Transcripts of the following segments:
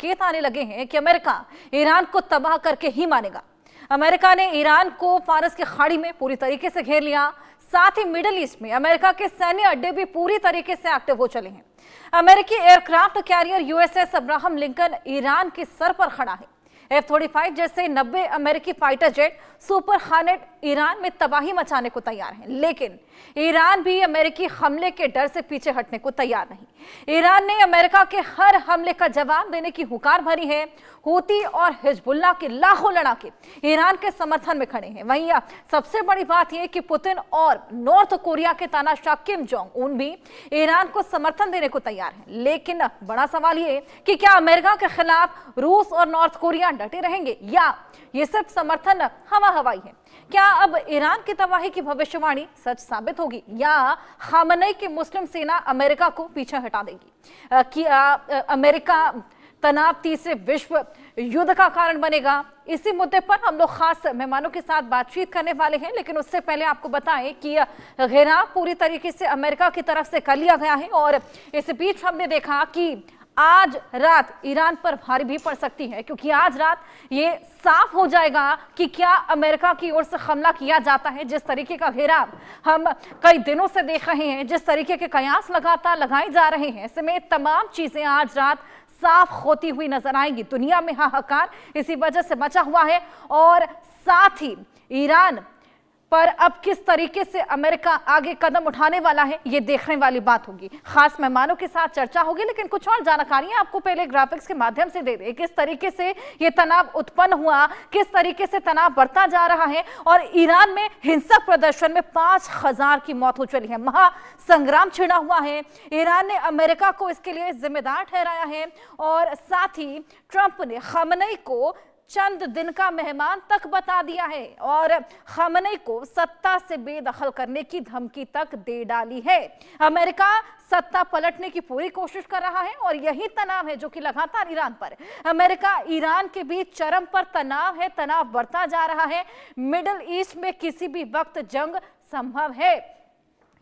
संकेत आने लगे हैं कि अमेरिका ईरान को तबाह करके ही मानेगा। अमेरिका ने ईरान को फारस की खाड़ी में पूरी तरीके से घेर लिया। साथ ही मिडिल ईस्ट में अमेरिका के सैन्य अड्डे भी पूरी तरीके से एक्टिव हो चले हैं। अमेरिकी aircraft carrier USS Abraham Lincoln Iran के सर पर खड़ा है। F-35 जैसे 90 अमेरिकी फाइटर जेट सुपर हार्नेट ईरान में तबाही मचाने को तैयार हैं, लेकिन ईरान भी अमेरिकी हमले के डर से पीछे हटने को तैयार नहीं। ईरान ने अमेरिका के हर हमले का जवाब देने की हुंकार भरी है। हूती और हिजबुल्लाह के लाखों लड़ाके ईरान के समर्थन में खड़े हैं। वहीं सबसे बड़ी बात यह कि पुतिन और नॉर्थ कोरिया के तानाशाह किम जोंग उन भी ईरान को समर्थन देने को तैयार हैं। लेकिन बड़ा सवाल ये कि क्या अमेरिका के खिलाफ रूस और नॉर्थ कोरिया डटे रहेंगे या ये सिर्फ समर्थन हवा हवाई है? क्या अब ईरान की तबाही की भविष्यवाणी सच साबित होगी या खामनेई की मुस्लिम सेना अमेरिका को पीछे हटा देगी? कि अमेरिका तनाव तीसरे विश्व युद्ध का कारण बनेगा? इसी मुद्दे पर हम लोग खास मेहमानों के साथ बातचीत करने वाले हैं, लेकिन उससे पहले आपको बताएं कि घेराव पूरी तरीके से अमेरिका की तरफ से कर लिया गया है और इस बीच हमने देखा कि आज रात ईरान पर भारी भी पड़ सकती है, क्योंकि आज रात ये साफ हो जाएगा कि क्या अमेरिका की ओर से हमला किया जाता है। जिस तरीके का घेराव हम कई दिनों से देख रहे हैं, जिस तरीके के कयास लगातार लगाए जा रहे हैं, इसमें तमाम चीजें आज रात साफ होती हुई नजर आएंगी। दुनिया में हाहाकार इसी वजह से मचा हुआ है और साथ ही ईरान पर अब किस तरीके से अमेरिका आगे कदम उठाने वाला है, ये देखने वाली बात होगी। खास मेहमानों के साथ चर्चा होगी, लेकिन कुछ और जानकारियां आपको पहले ग्राफिक्स के माध्यम से दे दें। किस तरीके से ये तनाव उत्पन्न हुआ, किस तरीके से तनाव बढ़ता जा रहा है और ईरान में हिंसक प्रदर्शन में 5000 की मौत हो चली है। महासंग्राम छिड़ा हुआ है। ईरान ने अमेरिका को इसके लिए जिम्मेदार ठहराया है और साथ ही ट्रंप ने खामनेई को चंद दिन का मेहमान तक बता दिया है और खामनेई को सत्ता से बेदखल करने की धमकी तक दे डाली है। अमेरिका सत्ता पलटने की पूरी कोशिश कर रहा है और यही तनाव है जो कि लगातार ईरान पर, अमेरिका ईरान के बीच चरम पर तनाव है। तनाव बढ़ता जा रहा है। मिडिल ईस्ट में किसी भी वक्त जंग संभव है।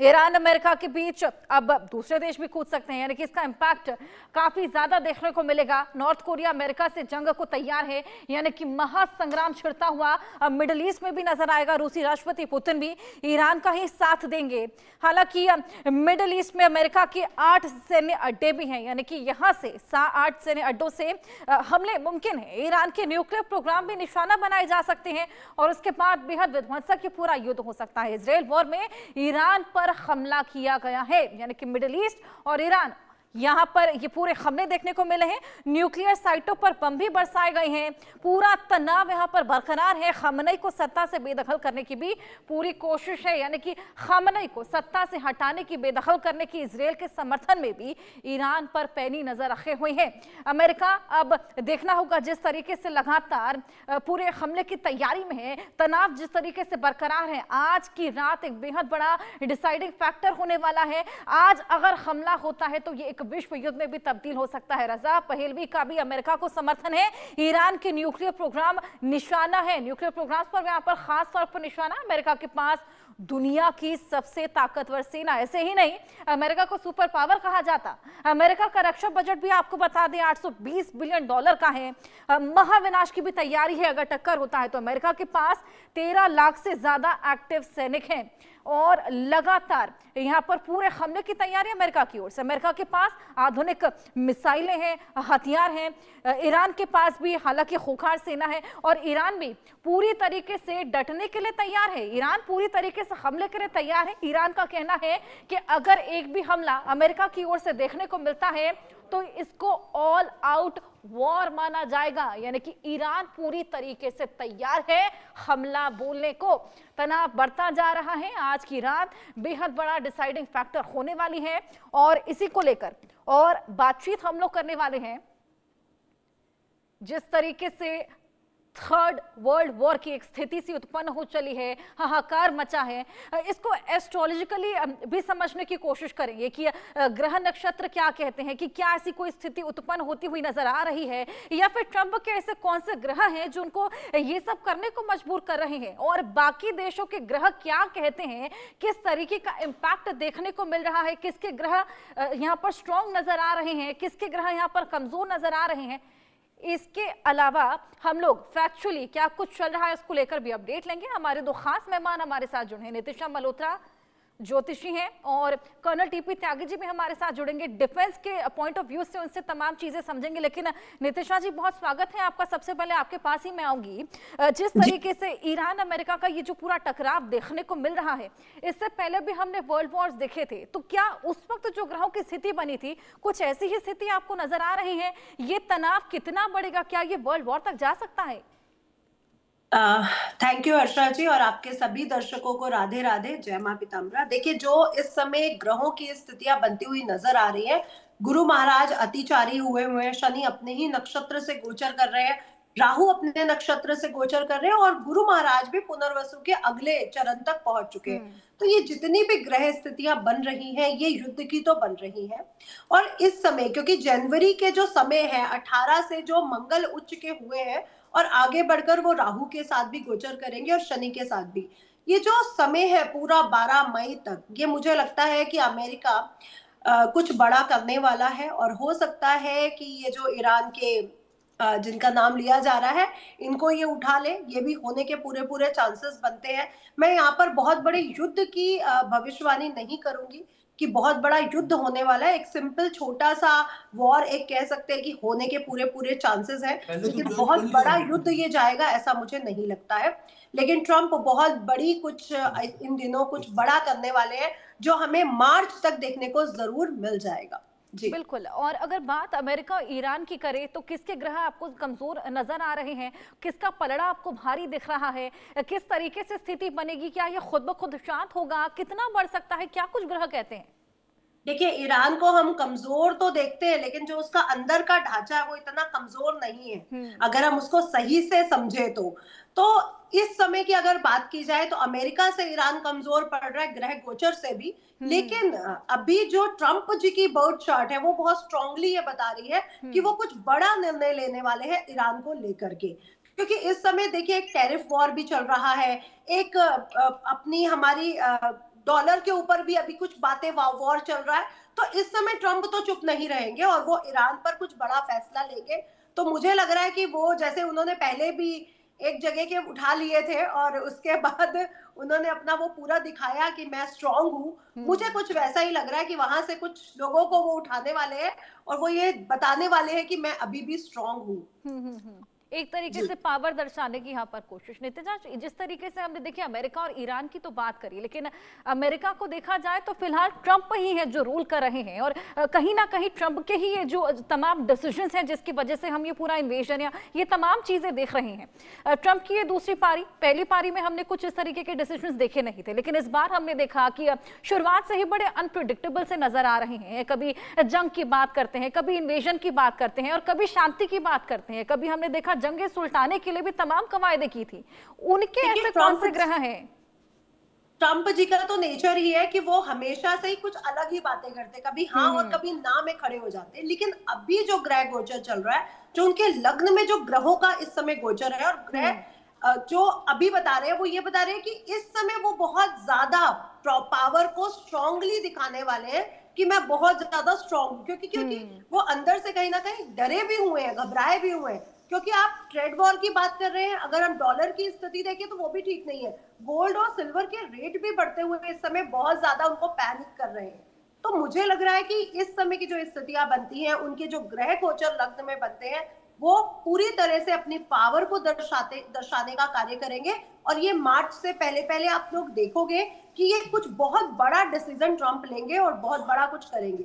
ईरान अमेरिका के बीच अब दूसरे देश भी कूद सकते हैं, यानी कि इसका इंपैक्ट काफी ज्यादा देखने को मिलेगा। नॉर्थ कोरिया अमेरिका से जंग को तैयार है, यानी कि महासंग्राम छिड़ता हुआ अब मिडिल ईस्ट में भी नजर आएगा। रूसी राष्ट्रपति पुतिन भी ईरान का ही साथ देंगे। हालांकि मिडिल ईस्ट में अमेरिका के 8 सैन्य अड्डे भी हैं, यानी कि यहां से 8 सैन्य अड्डों से हमले मुमकिन है। ईरान के न्यूक्लियर प्रोग्राम भी निशाना बनाए जा सकते हैं और उसके बाद बेहद विध्वंसक पूरा युद्ध हो सकता है। इजराइल वॉर में ईरान पर हमला किया गया है, यानी कि मिडिल ईस्ट और ईरान, यहां पर ये पूरे हमले देखने को मिले हैं। न्यूक्लियर साइटों पर बम भी बरसाए गए हैं। पूरा तनाव यहां पर बरकरार है। खामनेई को सत्ता से बेदखल करने की भी पूरी कोशिश है, यानी कि खामनेई को सत्ता से हटाने की, बेदखल करने की इजराइल के समर्थन में भी ईरान पर पैनी नजर रखे हुए हैं। अमेरिका अब देखना होगा, जिस तरीके से लगातार पूरे हमले की तैयारी में है, तनाव जिस तरीके से बरकरार है, आज की रात एक बेहद बड़ा डिसाइडिंग फैक्टर होने वाला है। आज अगर हमला होता है तो ये विश्व युद्ध में भी तब्दील हो सकता है। रजा पहलवी का भी अमेरिका को समर्थन है। ईरान के न्यूक्लियर प्रोग्राम निशाना है। न्यूक्लियर प्रोग्राम पर यहां पर खास तौर पर निशाना अमेरिका के पास दुनिया की सबसे ताकतवर सेना। ऐसे ही नहीं, अमेरिका को सुपर पावर कहा जाता। अमेरिका का रक्षा बजट भी आपको बता दें $820 बिलियन का है। महाविनाश की भी तैयारी है। अगर टक्कर होता है तो अमेरिका के पास 13 लाख से ज्यादा एक्टिव सैनिक हैं और लगातार यहां पर पूरे हमले की तैयारी अमेरिका की ओर से। अमेरिका के पास आधुनिक मिसाइलें हैं, हथियार हैं। ईरान के पास भी हालांकि खूंखार सेना है और ईरान भी पूरी तरीके से डटने के लिए तैयार है। ईरान पूरी तरीके से हमले के लिए तैयार है। ईरान का कहना है कि अगर एक भी हमला अमेरिका की ओर से देखने को मिलता है तो इसको ऑल आउट वॉर माना जाएगा, यानी कि ईरान पूरी तरीके से तैयार है हमला बोलने को। तनाव बढ़ता जा रहा है। आज की रात बेहद बड़ा डिसाइडिंग फैक्टर होने वाली है और इसी को लेकर और बातचीत हम लोग करने वाले हैं। जिस तरीके से थर्ड वर्ल्ड वॉर की एक स्थिति सी उत्पन्न हो चली है, हाहाकार मचा है, इसको एस्ट्रोलॉजिकली भी समझने की कोशिश करेंगे कि ग्रह नक्षत्र क्या कहते हैं, कि क्या ऐसी कोई स्थिति उत्पन्न होती हुई नजर आ रही है या फिर ट्रंप के ऐसे कौन से ग्रह हैं जो उनको ये सब करने को मजबूर कर रहे हैं और बाकी देशों के ग्रह क्या कहते हैं, किस तरीके का इम्पैक्ट देखने को मिल रहा है, किसके ग्रह यहाँ पर स्ट्रॉन्ग नजर आ रहे हैं, किसके ग्रह यहाँ पर कमजोर नजर आ रहे हैं। इसके अलावा हम लोग फैक्चुअली क्या कुछ चल रहा है उसको लेकर भी अपडेट लेंगे। हमारे दो खास मेहमान हमारे साथ जुड़े हैं, नितिशा मल्होत्रा ज्योतिषी हैं और कर्नल टीपी त्यागी जी भी हमारे साथ जुड़ेंगे। डिफेंस के पॉइंट ऑफ व्यू से उनसे तमाम चीजें समझेंगे। लेकिन नितिशा जी, बहुत स्वागत है आपका। सबसे पहले आपके पास ही मैं आऊंगी। जिस तरीके से ईरान अमेरिका का ये जो पूरा टकराव देखने को मिल रहा है, इससे पहले भी हमने वर्ल्ड वॉर्स देखे थे, तो क्या उस वक्त जो ग्रहों की स्थिति बनी थी कुछ ऐसी ही स्थिति आपको नजर आ रही है? ये तनाव कितना बढ़ेगा? क्या ये वर्ल्ड वॉर तक जा सकता है? थैंक यू हर्षा जी, और आपके सभी दर्शकों को राधे राधे, जय मां पीताम्बरा। देखिए, जो इस समय ग्रहों की स्थितियां बनती हुई नजर आ रही है, गुरु महाराज अतिचारी हुए हुए हैं, शनि अपने ही नक्षत्र से गोचर कर रहे हैं, राहु अपने नक्षत्र से गोचर कर रहे हैं, और गुरु महाराज भी पुनर्वसु के अगले चरण तक पहुंच चुके हैं। तो ये जितनी भी ग्रह स्थितियां बन रही हैं, ये युद्ध की तो बन रही हैं। और इस समय, क्योंकि जनवरी के जो समय है 18 से जो मंगल उच्च के हुए हैं, और आगे बढ़कर वो राहु के साथ भी गोचर करेंगे और शनि के साथ भी, ये जो समय है पूरा 12 मई तक, ये मुझे लगता है कि अमेरिका कुछ बड़ा करने वाला है। और हो सकता है कि ये जो ईरान के जिनका नाम लिया जा रहा है, इनको ये उठा ले, ये भी होने के पूरे पूरे चांसेस बनते हैं। मैं यहाँ पर बहुत बड़े युद्ध की भविष्यवाणी नहीं करूंगी कि बहुत बड़ा युद्ध होने वाला है। एक सिंपल छोटा सा वॉर एक कह सकते हैं कि होने के पूरे पूरे चांसेस हैं, लेकिन बहुत बड़ा युद्ध ये जाएगा ऐसा मुझे नहीं लगता है। लेकिन ट्रम्प बहुत बड़ी कुछ इन दिनों कुछ बड़ा करने वाले हैं, जो हमें मार्च तक देखने को जरूर मिल जाएगा। जी बिल्कुल। और अगर बात अमेरिका और ईरान की करें तो किसके ग्रह आपको कमजोर नजर आ रहे हैं? किसका पलड़ा आपको भारी दिख रहा है? किस तरीके से स्थिति बनेगी? क्या ये खुद ब खुद शांत होगा? कितना बढ़ सकता है? क्या कुछ ग्रह कहते हैं? देखिए, ईरान को हम कमजोर तो देखते हैं, लेकिन जो उसका अंदर का ढांचा है वो इतना कमजोर नहीं है, अगर हम उसको सही से समझे तो इस समय की अगर बात की जाए तो अमेरिका से ईरान कमजोर पड़ रहा है ग्रह गोचर से भी। लेकिन अभी जो ट्रम्प जी की बर्थ चार्ट है वो बहुत स्ट्रांगली ये बता रही है कि वो कुछ बड़ा निर्णय लेने वाले हैं ईरान को लेकर के। क्योंकि इस समय देखिए, एक टैरिफ वॉर भी चल रहा है, एक अपनी हमारी डॉलर के ऊपर भी अभी कुछ बातें वॉर चल रहा है। तो इस समय ट्रम्प तो चुप नहीं रहेंगे और वो ईरान पर कुछ बड़ा फैसला लेंगे। तो मुझे लग रहा है कि वो, जैसे उन्होंने पहले भी एक जगह के उठा लिए थे और उसके बाद उन्होंने अपना वो पूरा दिखाया कि मैं स्ट्रांग हूँ, मुझे कुछ वैसा ही लग रहा है कि वहां से कुछ लोगों को वो उठाने वाले हैं और वो ये बताने वाले हैं कि मैं अभी भी स्ट्रांग हूँ। एक तरीके से पावर दर्शाने की यहाँ पर कोशिश। नितिजा, जिस तरीके से हमने देखिए अमेरिका और ईरान की तो बात करी, लेकिन अमेरिका को देखा जाए तो फिलहाल ट्रंप ही है जो रूल कर रहे हैं और कहीं ना कहीं ट्रंप के ही ये जो तमाम डिसीजंस हैं जिसकी वजह से हम ये पूरा इन्वेजन या ये तमाम चीजें देख रहे हैं। ट्रंप की ये दूसरी पारी, पहली पारी में हमने कुछ इस तरीके के डिसीजंस देखे नहीं थे, लेकिन इस बार हमने देखा कि शुरुआत से ही बड़े अनप्रिडिक्टेबल से नजर आ रहे हैं। कभी जंग की बात करते हैं, कभी इन्वेजन की बात करते हैं और कभी शांति की बात करते हैं। कभी हमने देखा जंगे सुलटाने के लिए भी तमाम कवायदे की थी। उनके ऐसे कौन से ग्रह हैं? ट्रम्प जी का तो नेचर ही है कि वो हमेशा से ही कुछ अलग ही बातें करते, कभी हाँ और कभी ना में खड़े हो जाते। लेकिन अभी जो ग्रह गोचर चल रहा है, जो उनके लग्न में जो ग्रहों का इस समय गोचर है, और ग्रह जो अभी बता रहे हैं वो ये बता रहे हैं कि इस समय वो बहुत ज्यादा पावर को स्ट्रांगली दिखाने वाले हैं कि मैं बहुत ज्यादा स्ट्रांग हूँ। क्योंकि वो अंदर से कहीं ना कहीं डरे भी हुए हैं, घबराए भी हुए हैं। क्योंकि आप ट्रेड वॉर की बात कर रहे हैं, अगर हम डॉलर की स्थिति देखें तो वो भी ठीक नहीं है। गोल्ड और सिल्वर के रेट भी बढ़ते हुए इस समय बहुत ज्यादा उनको पैनिक कर रहे हैं। तो मुझे लग रहा है कि इस समय की जो स्थितियां बनती हैं, उनके जो ग्रह गोचर लग्न में बनते हैं, वो पूरी तरह से अपनी पावर को दर्शाने का कार्य करेंगे। और ये मार्च से पहले पहले आप लोग देखोगे कि ये कुछ बहुत बड़ा डिसीजन ट्रम्प लेंगे और बहुत बड़ा कुछ करेंगे।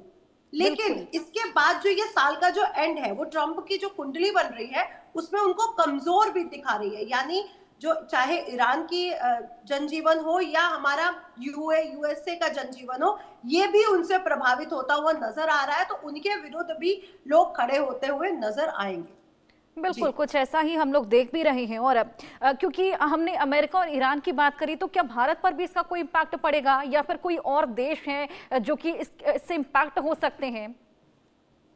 लेकिन इसके बाद जो ये साल का जो एंड है, वो ट्रम्प की जो कुंडली बन रही है उसमें उनको कमजोर भी दिखा रही है। यानी जो चाहे ईरान की जनजीवन हो या हमारा यूएसए का जनजीवन हो, ये भी उनसे प्रभावित होता हुआ नजर आ रहा है। तो उनके विरुद्ध भी लोग खड़े होते हुए नजर आएंगे। बिल्कुल, कुछ ऐसा ही हम लोग देख भी रहे हैं। और क्योंकि हमने अमेरिका और ईरान की बात करी, तो क्या भारत पर भी इसका कोई इम्पैक्ट पड़ेगा या फिर कोई और देश है जो कि इससे इम्पैक्ट हो सकते हैं?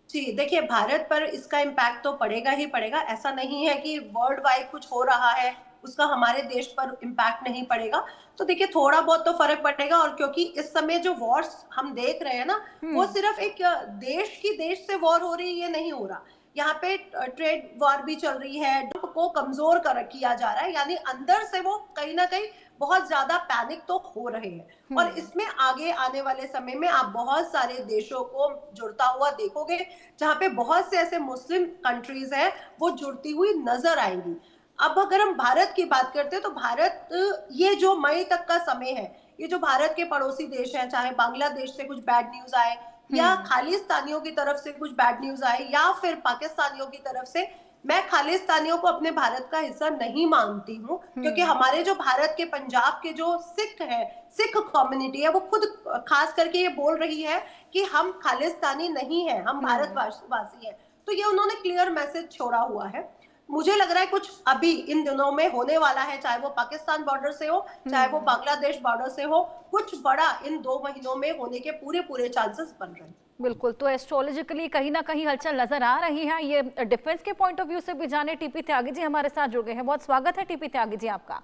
जी देखिए, भारत पर इसका इम्पैक्ट तो पड़ेगा ही पड़ेगा। ऐसा नहीं है कि वर्ल्ड वाइड कुछ हो रहा है उसका हमारे देश पर इम्पैक्ट नहीं पड़ेगा। तो देखिए, थोड़ा बहुत तो फर्क पड़ेगा। और क्योंकि इस समय जो वॉर्स हम देख रहे हैं ना, वो सिर्फ एक देश की देश से वॉर हो रही है ये नहीं हो रहा। यहाँ पे ट्रेड वॉर भी चल रही है, ट्रंप को कमजोर कर किया जा रहा है, यानी अंदर से वो कहीं ना कहीं बहुत ज्यादा पैनिक तो हो रहे हैं। और इसमें आगे आने वाले समय में आप बहुत सारे देशों को जुड़ता हुआ देखोगे, जहां पे बहुत से ऐसे मुस्लिम कंट्रीज हैं वो जुड़ती हुई नजर आएंगी। अब अगर हम भारत की बात करते हैं तो भारत, ये जो मई तक का समय है, ये जो भारत के पड़ोसी देश हैं, चाहे बांग्लादेश से कुछ बैड न्यूज आए या खालिस्तानियों की तरफ से कुछ बैड न्यूज आए या फिर पाकिस्तानियों की तरफ से, मैं खालिस्तानियों को अपने भारत का हिस्सा नहीं मानती हूँ, क्योंकि हमारे जो भारत के पंजाब के जो सिख है, सिख कम्युनिटी है, वो खुद खास करके ये बोल रही है कि हम खालिस्तानी नहीं है, हम भारतवासी हैं। तो ये उन्होंने क्लियर मैसेज छोड़ा हुआ है। मुझे लग रहा है कुछ अभी इन दिनों में होने वाला है, चाहे वो पाकिस्तान बॉर्डर से हो, चाहे वो बांग्लादेश बॉर्डर से हो, कुछ बड़ा इन 2 महीनों में होने के पूरे पूरे चांसेस बन रहे हैं। बिल्कुल, तो एस्ट्रोलॉजिकली कहीं ना कहीं हलचल नजर आ रही है। ये डिफेंस के पॉइंट ऑफ व्यू से भी जाने, टीपी त्यागी जी हमारे साथ जुड़ गए हैं। बहुत स्वागत है टीपी त्यागी जी आपका।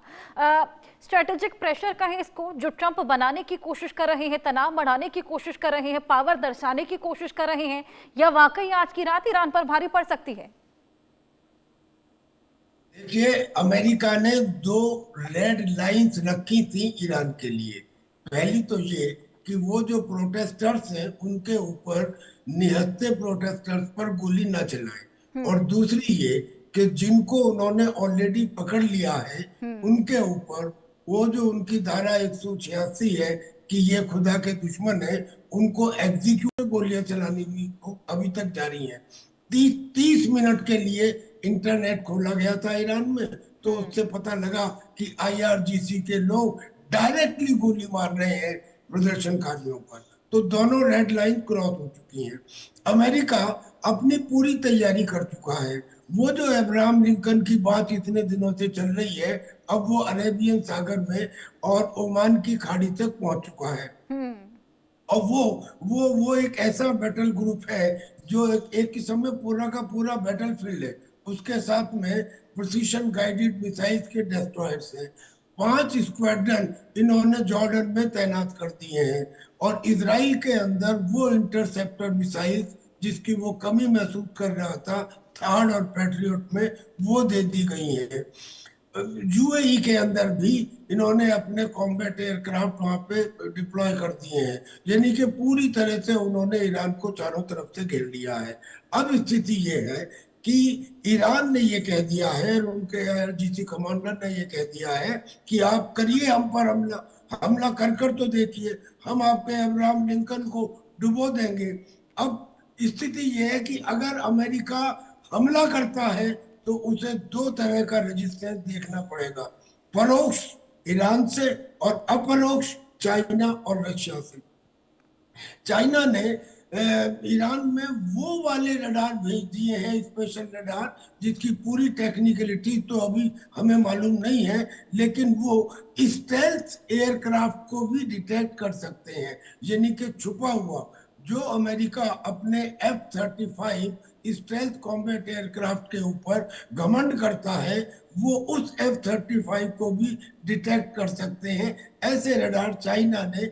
स्ट्रेटेजिक प्रेशर कहें इसको, जो ट्रंप बनाने की कोशिश कर रहे हैं, तनाव बढ़ाने की कोशिश कर रहे हैं, पावर दर्शाने की कोशिश कर रहे हैं, या वाकई आज की रात ईरान पर भारी पड़ सकती है? देखिए, अमेरिका ने 2 रेड लाइंस रखी थी ईरान के लिए। पहली तो ये कि वो जो प्रोटेस्टर्स हैं उनके ऊपर, निहत्थे प्रोटेस्टर्स पर गोली ना चलाएं, और दूसरी ये कि जिनको उन्होंने ऑलरेडी पकड़ लिया है उनके ऊपर वो जो उनकी धारा 186 है कि ये खुदा के दुश्मन है, उनको एग्जीक्यूटिव गोलियां चलानी भी अभी तक जारी है। 30 मिनट के लिए इंटरनेट खोला गया था ईरान में, तो उससे पता लगा कि IRGC के लोग डायरेक्टली गोली मार रहे हैं प्रदर्शनकारियों पर। तो दोनों रेड लाइन क्रॉस हो चुकी हैं। अमेरिका अपनी पूरी तैयारी कर चुका है। वो जो अब्राहम लिंकन की बात इतने दिनों से चल रही है, अब वो अरेबियन सागर में और ओमान की खाड़ी तक पहुंच चुका है। और वो एक ऐसा बैटल ग्रुप है जो एक किस्म में पूरा का पूरा बैटल फील्ड है। उसके साथ में प्रिसीशन गाइडेड मिसाइल्स के डेस्ट्रॉयर्स हैं। 5 स्क्वाड्रन इन्होंने जॉर्डन में तैनात कर दिए हैं, और इजराइल के अंदर वो इंटरसेप्टर मिसाइल्स जिसकी वो कमी महसूस कर रहा था थर्ड और पैट्रियट में, वो दे दी गई है। UAE के अंदर भी इन्होंने अपने कॉम्बैट एयरक्राफ्ट वहां पे डिप्लॉय कर दिए हैं, यानी कि पूरी तरह से उन्होंने ईरान को चारों तरफ से घेर लिया है। अब स्थिति ये है कि ईरान ने ये कह दिया है, उनके IRGC कमांडर ने ये कह दिया है कि आप करिए हम पर हमला कर तो देखिए, हम आपके अब्राहम लिंकन को डुबो देंगे। अब स्थिति ये है कि अगर अमेरिका हमला करता है तो उसे 2 तरह का रेजिस्टेंस देखना पड़ेगा, परोक्ष ईरान से और अपरोक्ष चाइना और रशिया से। चाइना ने ईरान में वो वाले रडार भेज दिए हैं, स्पेशल रडार, जिसकी पूरी टेक्निकलिटी तो अभी हमें मालूम नहीं है, लेकिन वो स्टेल्थ एयरक्राफ्ट को भी डिटेक्ट कर सकते हैं, यानी कि छुपा हुआ। जो अमेरिका अपने F-35 स्टेल्थ कॉम्बैट एयरक्राफ्ट के ऊपर घमंड करता है, वो उस F-35 को भी डिटेक्ट कर सकते हैं। ऐसे रडार चाइना ने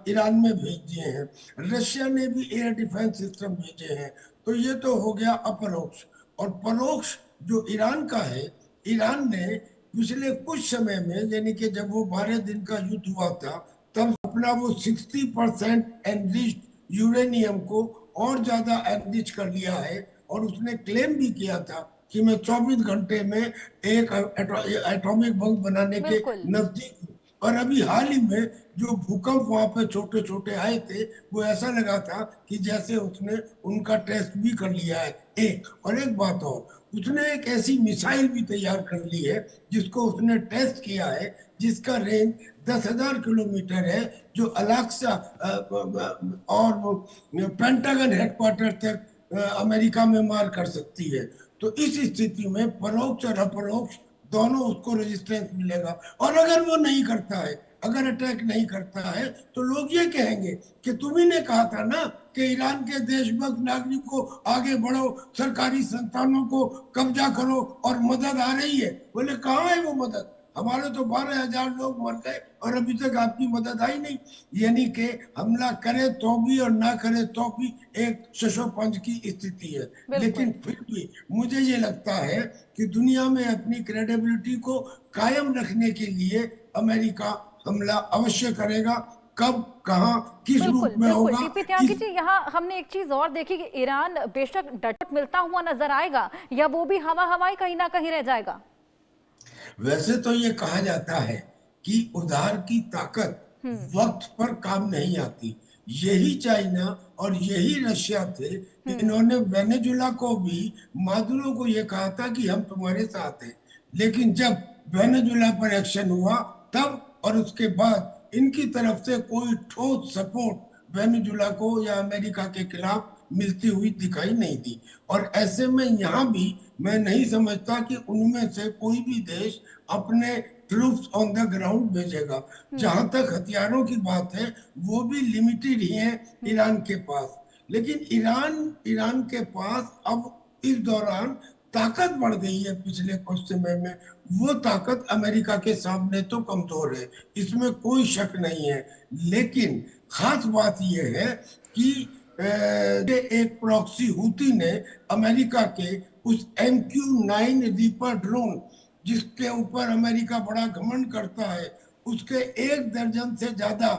ईरान में भेज दिए हैं। रशिया ने भी एयर डिफेंस सिस्टम भेजे हैं। तो ये तो हो गया अपरोक्ष। और परोक्ष जो ईरान का है, ईरान ने पिछले कुछ समय में, यानी कि जब वो 12 दिन का युद्ध हुआ था, तब अपना वो 60% एनरिच्ड यूरेनियम को और ज्यादा एनरिच कर लिया है, और उसने क्लेम भी किया था कि मैं 24 घंटे में एक एटॉमिक बम बनाने के नजदीक हूँ। और अभी हाल ही में जो भूकंप वहां पे छोटे छोटे आए थे, वो ऐसा लगा था कि जैसे उसने उनका टेस्ट भी कर लिया है। एक बात और, उसने एक ऐसी मिसाइल भी तैयार कर ली है जिसको उसने टेस्ट किया है, जिसका रेंज 10,000 किलोमीटर है, जो अलास्का और पेंटागन हेडक्वार्टर तक अमेरिका में मार कर सकती है। तो इस स्थिति में परोक्ष और अपरोक्ष दोनों उसको रेजिस्टेंस मिलेगा। और अगर वो नहीं करता है, अगर अटैक नहीं करता है, तो लोग ये कहेंगे कि तुम्ही ने कहा था ना कि ईरान के देशभक्त नागरिक को आगे बढ़ो, सरकारी संस्थानों को कब्जा करो और मदद आ रही है। बोले कहाँ है वो मदद? हमारे तो 12,000 लोग मर गए और अभी तक आपकी मदद आई नहीं। यानी कि हमला करे तो भी और ना करे तो भी एक शशोपंज की स्थिति है। लेकिन बिल्कुल। फिर भी मुझे ये लगता है कि दुनिया में अपनी क्रेडिबिलिटी को कायम रखने के लिए अमेरिका हमला अवश्य करेगा। कब, कहां, किस रूप बिल्कुल में बिल्कुल होगा, टीपी त्यागी जी, यहाँ हमने एक चीज और देखी कि ईरान बेशक डट मिलता हुआ नजर आएगा, या वो भी हवा हवाई कहीं ना कहीं रह जाएगा। वैसे तो ये कहा जाता है कि उधार की ताकत वक्त पर काम नहीं आती। यही चाइना और यही रशिया थे, इन्होंने वेनेजुला को भी, मादुरो को ये कहा था कि हम तुम्हारे साथ हैं। लेकिन जब वेनेजुला पर एक्शन हुआ तब और उसके बाद इनकी तरफ से कोई ठोस सपोर्ट वेनेजुला को या अमेरिका के खिलाफ मिलती हुई दिखाई नहीं दी। और ऐसे में यहाँ भी मैं नहीं समझता कि उनमें से कोई भी देश अपने ट्रूप्स ऑन द ग्राउंड भेजेगा। जहां तक हथियारों की बात है वो भी लिमिटेड ही है ईरान के पास। लेकिन ईरान ईरान के पास अब इस दौरान ताकत बढ़ गई है पिछले कुछ समय में। वो ताकत अमेरिका के सामने तो कमजोर है, इसमें कोई शक नहीं है। लेकिन खास बात यह है कि एक प्रॉक्सी हूती ने अमेरिका के उस MQ-9 रीपर ड्रोन, जिसके ऊपर अमेरिका बड़ा घमंड करता है, उसके 1 दर्जन से ज्यादा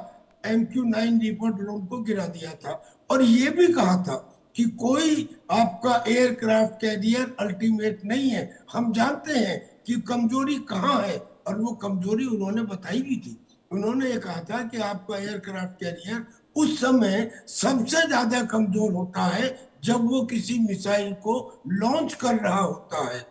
MQ-9 रीपर ड्रोन को गिरा दिया था। और ये भी कहा था कि कोई आपका एयरक्राफ्ट कैरियर अल्टीमेट नहीं है, हम जानते हैं कि कमजोरी कहाँ है। और वो कमजोरी उन्होंने बताई भी थी। उन्होंने ये कहा था कि आपका एयरक्राफ्ट कैरियर उस समय सबसे ज्यादा कमजोर होता है जब वो किसी मिसाइल को लॉन्च कर रहा होता है।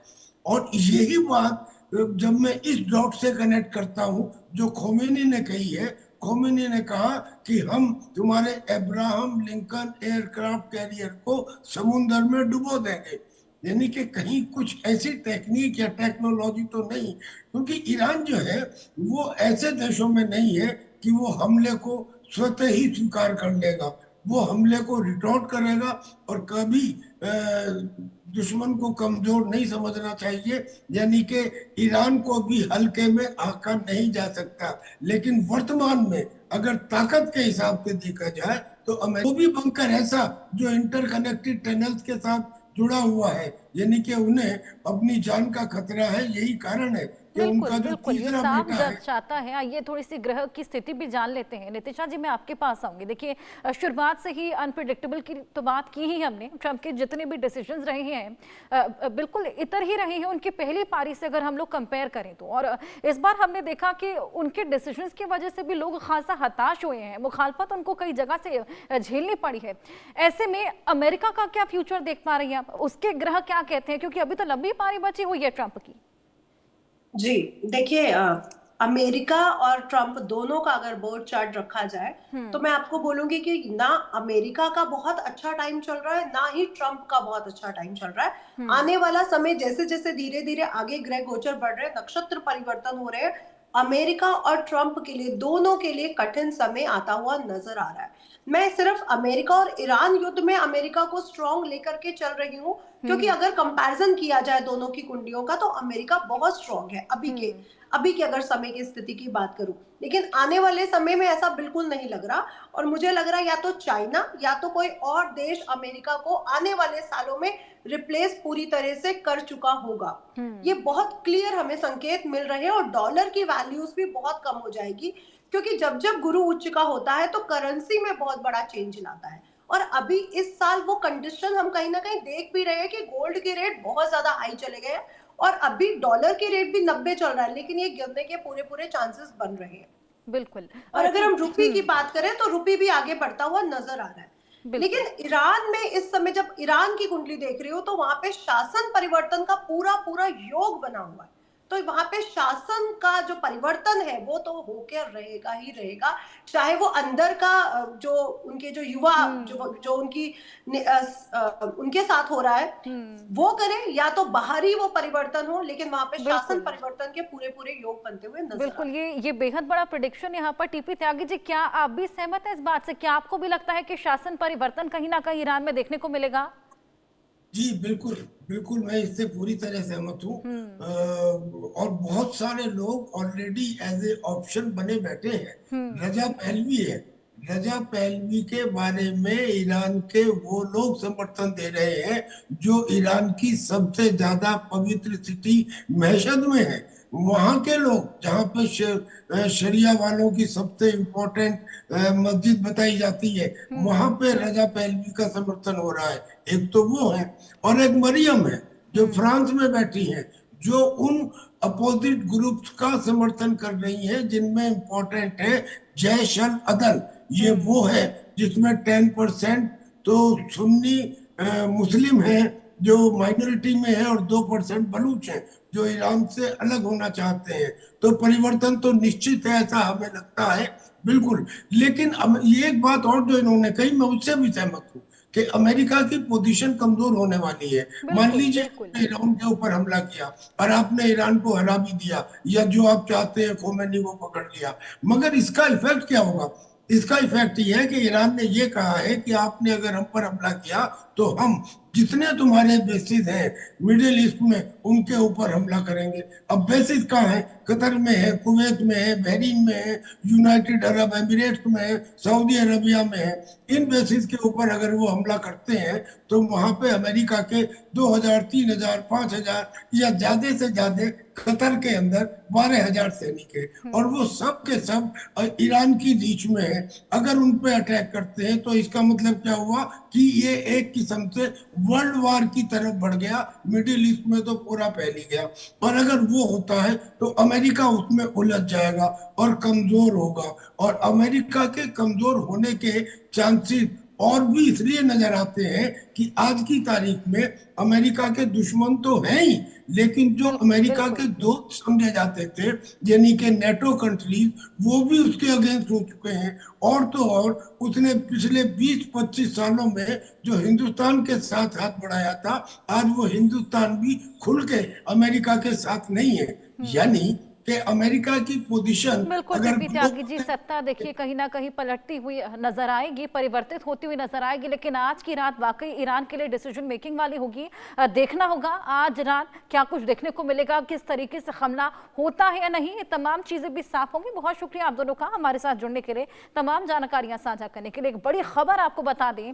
और यही बात जब मैं इस डॉट से कनेक्ट करता हूं जो खोमेनी ने कही है। खोमेनी ने कहा कि हम तुम्हारे अब्राहम लिंकन एयरक्राफ्ट कैरियर को समुद्र में डुबो देंगे। यानी कि कहीं कुछ ऐसी टेक्निक या टेक्नोलॉजी तो नहीं, क्योंकि ईरान जो है वो ऐसे देशों में नहीं है कि वो हमले को स्वतः ही स्वीकार कर लेगा। वो हमले को रिटॉर्ट करेगा। और कभी दुश्मन को कमजोर नहीं समझना चाहिए। यानी कि ईरान को भी हल्के में आंका नहीं जा सकता। लेकिन वर्तमान में अगर ताकत के हिसाब से देखा जाए तो अमेरिका भी बंकर ऐसा जो इंटरकनेक्टेड टनल्स के साथ जुड़ा हुआ है, यानी कि उन्हें अपनी जान का खतरा है। यही कारण है कि बिल्कुल उनका जो बिल्कुल, ये तीसरा साफ बेटा है। दर्शाता है। आइए थोड़ी सी ग्रह की स्थिति भी जान लेते हैं। नितिशा जी, मैं आपके पास आऊंगी। देखिए, शुरुआत से ही अनप्रिडिक्टेबल की तो बात की ही हमने। ट्रंप के जितने भी डिसीजंस रहे हैं बिल्कुल इतर ही रहे हैं उनकी पहली पारी से, अगर हम लोग कंपेयर करें तो। और इस बार हमने देखा कि उनके डिसीजंस की वजह से भी लोग खासा हताश हुए हैं, मुखालफत उनको कई जगह से झेलनी पड़ी है। ऐसे में अमेरिका का क्या फ्यूचर देख पा रही हैं आप? उसके ग्रह क्या कहते हैं, क्योंकि अभी तो लंबी पारी बची हुई है ट्रंप की। जी देखिए, अमेरिका और ट्रंप दोनों का अगर बोर्ड चार्ट रखा जाए तो मैं आपको बोलूंगी कि ना अमेरिका का बहुत अच्छा टाइम चल रहा है, ना ही ट्रंप का बहुत अच्छा टाइम चल रहा है। आने वाला समय जैसे जैसे धीरे धीरे आगे ग्रह गोचर बढ़ रहे हैं, नक्षत्र परिवर्तन हो रहे हैं, अमेरिका और ट्रंप के लिए, दोनों के लिए कठिन समय आता हुआ नजर आ रहा है। मैं सिर्फ अमेरिका और ईरान युद्ध में अमेरिका को स्ट्रॉन्ग लेकर के चल रही हूँ, क्योंकि अगर कंपैरिजन किया जाए दोनों की कुंडलियों का तो अमेरिका बहुत स्ट्रॉन्ग है अभी के अगर समय की स्थिति की बात करूं। लेकिन आने वाले समय में ऐसा बिल्कुल नहीं लग रहा। और मुझे लग रहा है या तो चाइना या तो कोई और देश अमेरिका को आने वाले सालों में रिप्लेस पूरी तरह से कर चुका होगा। ये बहुत क्लियर हमें संकेत मिल रहे हैं। और डॉलर की वैल्यूज भी बहुत कम हो जाएगी, क्योंकि जब जब गुरु उच्च का होता है तो करेंसी में बहुत बड़ा चेंज लाता है। और अभी इस साल वो कंडीशन हम कहीं ना कहीं देख भी रहे हैं कि गोल्ड के रेट बहुत ज्यादा हाई चले गए हैं और अभी डॉलर के रेट भी 90 चल रहा है, लेकिन ये गिरने के पूरे पूरे चांसेस बन रहे हैं। बिल्कुल। और अगर हम रुपये की बात करें तो रुपये भी आगे बढ़ता हुआ नजर आ रहा है। लेकिन ईरान में इस समय जब ईरान की कुंडली देख रही हो तो वहां पे शासन परिवर्तन का पूरा पूरा योग बना हुआ है। तो वहां पे शासन का जो परिवर्तन है वो तो होकर रहेगा ही रहेगा, चाहे वो अंदर का जो उनके जो युवा जो उनकी उनके साथ हो रहा है वो करें, या तो बाहरी वो परिवर्तन हो, लेकिन वहां पे शासन परिवर्तन के पूरे पूरे योग बनते हुए नजर बिल्कुल। ये बेहद बड़ा प्रेडिक्शन यहाँ पर। टीपी त्यागी जी, क्या आप भी सहमत हैं इस बात से? क्या आपको भी लगता है कि शासन परिवर्तन कहीं ना कहीं ईरान में देखने को मिलेगा? जी बिल्कुल, बिल्कुल मैं इससे पूरी तरह सहमत हूँ। और बहुत सारे लोग ऑलरेडी एज ए ऑप्शन बने बैठे हैं। रजा पहलवी है, रजा पहलवी के बारे में ईरान के वो लोग समर्थन दे रहे हैं जो ईरान की सबसे ज्यादा पवित्र सिटी मशहद में है। वहां के लोग जहाँ पे शरिया वालों की सबसे इम्पोर्टेंट मस्जिद बताई जाती है, वहां पे रजा पहलवी का समर्थन हो रहा है। एक तो वो है, और एक मरियम है जो फ्रांस में बैठी है, जो उन अपोजिट ग्रुप्स का समर्थन कर रही है जिनमें इंपॉर्टेंट है जैश अल अदल। ये वो है जिसमें 10% तो सुन्नी मुस्लिम है जो माइनॉरिटी में है, और 2% बलूच हैं जो ईरान से अलग होना चाहते हैं। तो परिवर्तन तो निश्चित है, ऐसा हमें लगता है बिल्कुल। लेकिन अब ये एक बात और जो इन्होंने कही, मैं उससे भी सहमत हूँ कि अमेरिका की पोजीशन कमजोर होने वाली है। मान बिल्कुल लीजिए बिल्कुल। ईरान के ऊपर हमला किया और आपने ईरान को हरा भी दिया, या जो आप चाहते हैं खोमेनी को पकड़ लिया, मगर इसका इफेक्ट क्या होगा? इसका इफेक्ट ये है कि ईरान ने ये कहा है कि आपने अगर हम पर हमला किया तो हम जितने तुम्हारे बेसिस हैं मिडिल ईस्ट में उनके ऊपर हमला करेंगे। अब बेसिस कहाँ है? कतर में है, कुवैत में है, बहरीन में है, यूनाइटेड अरब एमिरेट्स में है, सऊदी अरबिया में है। इन बेसिस के ऊपर अगर वो हमला करते हैं तो वहां पे अमेरिका के 2000, 3000, 5000 या ज्यादा से ज्यादा कतर के अंदर 12,000 सैनिक है, और वो सब के सब ईरान की रीच में है। अगर उन पे अटैक करते हैं तो इसका मतलब क्या हुआ कि ये एक किस्म से वर्ल्ड वार की तरफ बढ़ गया। मिडिल ईस्ट में तो पूरा फैल ही गया, और अगर वो होता है तो अमेरिका उसमें उलझ जाएगा और कमजोर होगा। और अमेरिका के कमजोर होने के चांसेस और भी इसलिए नजर आते हैं कि आज की तारीख में अमेरिका के दुश्मन तो हैं ही, लेकिन जो बिल्कुल अमेरिका के बिल्कुल। दोस्त समझे जाते थे, यानी कि नेटो कंट्रीज, वो भी उसके अगेंस्ट हो चुके हैं। और तो और उसने पिछले 20-25 सालों में जो हिंदुस्तान के साथ हाथ बढ़ाया था, आज वो हिंदुस्तान भी खुल के अमेरिका के साथ नहीं है। यानी कि अमेरिका की पोजीशन बिल्कुल अगर पीपी त्यागी जी, सत्ता देखिए कहीं ना कहीं पलटती हुई नजर आएगी, परिवर्तित होती हुई नजर आएगी, लेकिन आज की रात वाकई ईरान के लिए डिसीजन मेकिंग वाली होगी। देखना होगा आज रात क्या कुछ देखने को मिलेगा, किस तरीके से हमला होता है या नहीं, ये तमाम चीजें भी साफ होंगी। बहुत शुक्रिया आप दोनों का हमारे साथ जुड़ने के लिए, तमाम जानकारियां साझा करने के लिए। एक बड़ी खबर आपको बता दें,